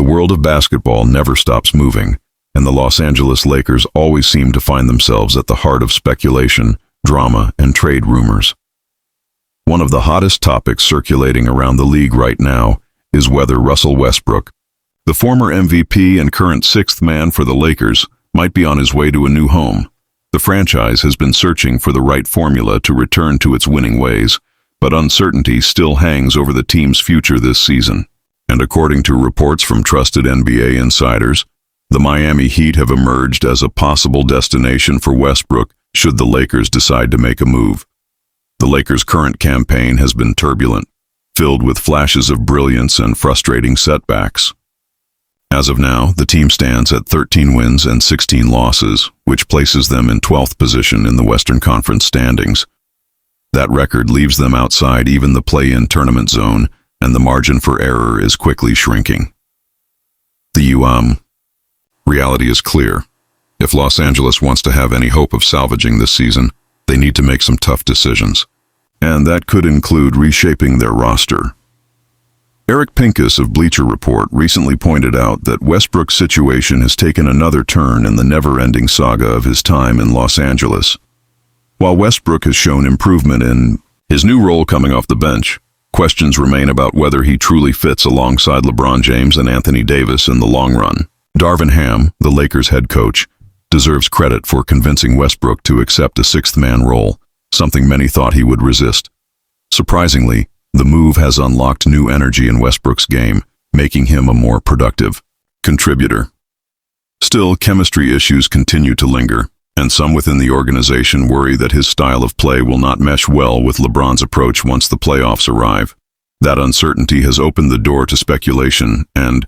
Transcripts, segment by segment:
world of basketball never stops moving, and the Los Angeles Lakers always seem to find themselves at the heart of speculation, drama, and trade rumors. One of the hottest topics circulating around the league right now is whether Russell Westbrook, the former MVP and current sixth man for the Lakers, might be on his way to a new home. The franchise has been searching for the right formula to return to its winning ways, but uncertainty still hangs over the team's future this season. And according to reports from trusted NBA insiders, the Miami Heat have emerged as a possible destination for Westbrook should the Lakers decide to make a move. The Lakers' current campaign has been turbulent, filled with flashes of brilliance and frustrating setbacks. As of now, the team stands at 13 wins and 16 losses, which places them in 12th position in the Western Conference standings. That record leaves them outside even the play-in tournament zone, and the margin for error is quickly shrinking. Reality is clear. If Los Angeles wants to have any hope of salvaging this season, they need to make some tough decisions, and that could include reshaping their roster. Eric Pincus of Bleacher Report recently pointed out that Westbrook's situation has taken another turn in the never-ending saga of his time in Los Angeles. While Westbrook has shown improvement in his new role coming off the bench, questions remain about whether he truly fits alongside LeBron James and Anthony Davis in the long run. Darvin Ham, the Lakers head coach, deserves credit for convincing Westbrook to accept a sixth-man role, something many thought he would resist. Surprisingly, the move has unlocked new energy in Westbrook's game, making him a more productive contributor. Still, chemistry issues continue to linger, and some within the organization worry that his style of play will not mesh well with LeBron's approach once the playoffs arrive. That uncertainty has opened the door to speculation, and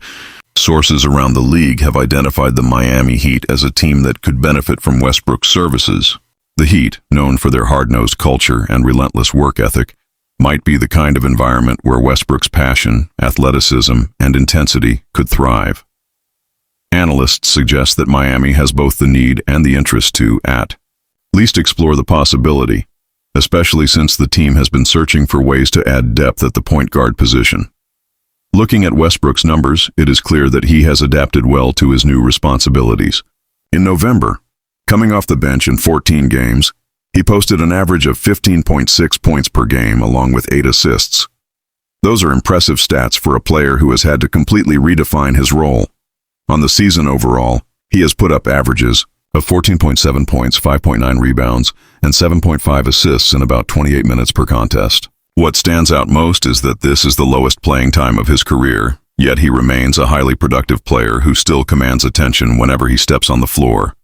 sources around the league have identified the Miami Heat as a team that could benefit from Westbrook's services. The Heat, known for their hard-nosed culture and relentless work ethic, might be the kind of environment where Westbrook's passion, athleticism, and intensity could thrive. Analysts suggest that Miami has both the need and the interest to, at least, explore the possibility, especially since the team has been searching for ways to add depth at the point guard position. Looking at Westbrook's numbers, it is clear that he has adapted well to his new responsibilities. In November, coming off the bench in 14 games, he posted an average of 15.6 points per game along with 8 assists. Those are impressive stats for a player who has had to completely redefine his role. On the season overall, he has put up averages of 14.7 points, 5.9 rebounds, and 7.5 assists in about 28 minutes per contest. What stands out most is that this is the lowest playing time of his career, yet he remains a highly productive player who still commands attention whenever he steps on the floor.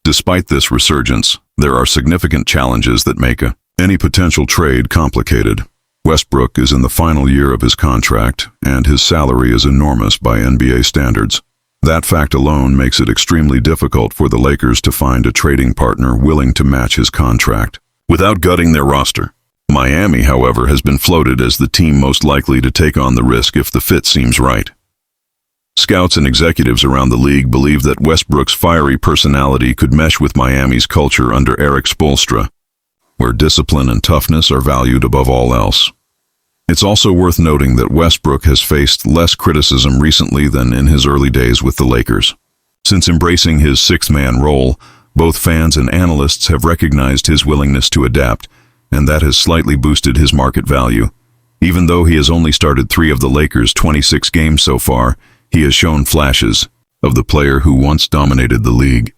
Despite this resurgence, there are significant challenges that make any potential trade complicated. Westbrook is in the final year of his contract, and his salary is enormous by NBA standards. That fact alone makes it extremely difficult for the Lakers to find a trading partner willing to match his contract without gutting their roster. Miami, however, has been floated as the team most likely to take on the risk if the fit seems right. Scouts and executives around the league believe that Westbrook's fiery personality could mesh with Miami's culture under Eric Spoelstra, where discipline and toughness are valued above all else. It's also worth noting that Westbrook has faced less criticism recently than in his early days with the Lakers. Since embracing his sixth-man role, both fans and analysts have recognized his willingness to adapt, and that has slightly boosted his market value. Even though he has only started 3 of the Lakers' 26 games so far, he has shown flashes of the player who once dominated the league.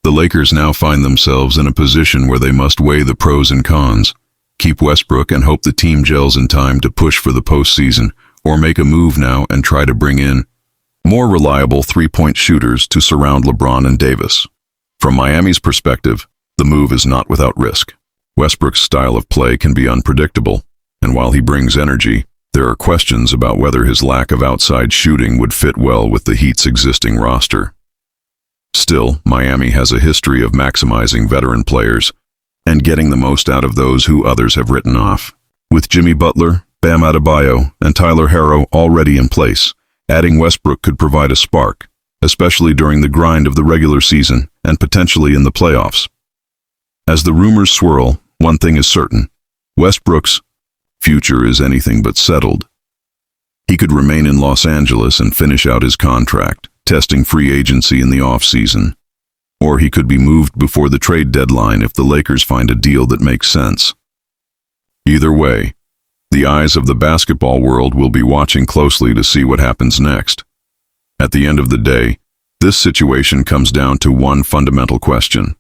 The Lakers now find themselves in a position where they must weigh the pros and cons, keep Westbrook and hope the team gels in time to push for the postseason, or make a move now and try to bring in more reliable three-point shooters to surround LeBron and Davis. From Miami's perspective, the move is not without risk. Westbrook's style of play can be unpredictable, and while he brings energy, there are questions about whether his lack of outside shooting would fit well with the Heat's existing roster. Still, Miami has a history of maximizing veteran players and getting the most out of those who others have written off. With Jimmy Butler, Bam Adebayo, and Tyler Herro already in place, adding Westbrook could provide a spark, especially during the grind of the regular season and potentially in the playoffs. As the rumors swirl, one thing is certain: Westbrook's future is anything but settled. He could remain in Los Angeles and finish out his contract, testing free agency in the off-season. Or he could be moved before the trade deadline if the Lakers find a deal that makes sense. Either way, the eyes of the basketball world will be watching closely to see what happens next. At the end of the day, this situation comes down to one fundamental question.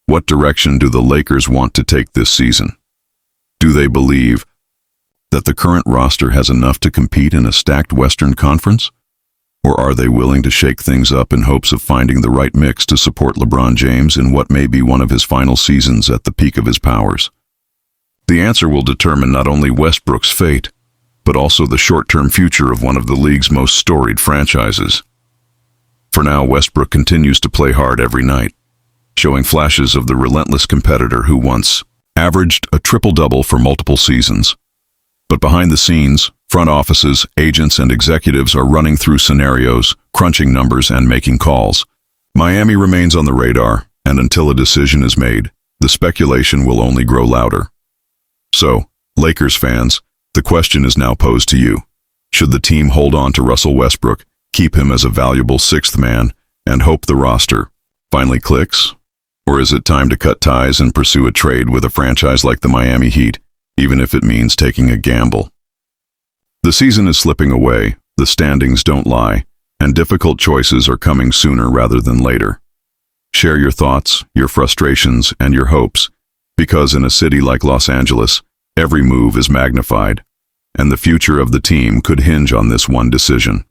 What direction do the Lakers want to take this season? Do they believe that the current roster has enough to compete in a stacked Western Conference? Or are they willing to shake things up in hopes of finding the right mix to support LeBron James in what may be one of his final seasons at the peak of his powers? The answer will determine not only Westbrook's fate, but also the short-term future of one of the league's most storied franchises. For now, Westbrook continues to play hard every night, showing flashes of the relentless competitor who once averaged a triple-double for multiple seasons. But behind the scenes, front offices, agents, and executives are running through scenarios, crunching numbers, and making calls. Miami remains on the radar, and until a decision is made, the speculation will only grow louder. So, Lakers fans, the question is now posed to you. Should the team hold on to Russell Westbrook, keep him as a valuable sixth man, and hope the roster finally clicks? Or is it time to cut ties and pursue a trade with a franchise like the Miami Heat, even if it means taking a gamble? The season is slipping away, the standings don't lie, and difficult choices are coming sooner rather than later. Share your thoughts, your frustrations, and your hopes, because in a city like Los Angeles, every move is magnified, and the future of the team could hinge on this one decision.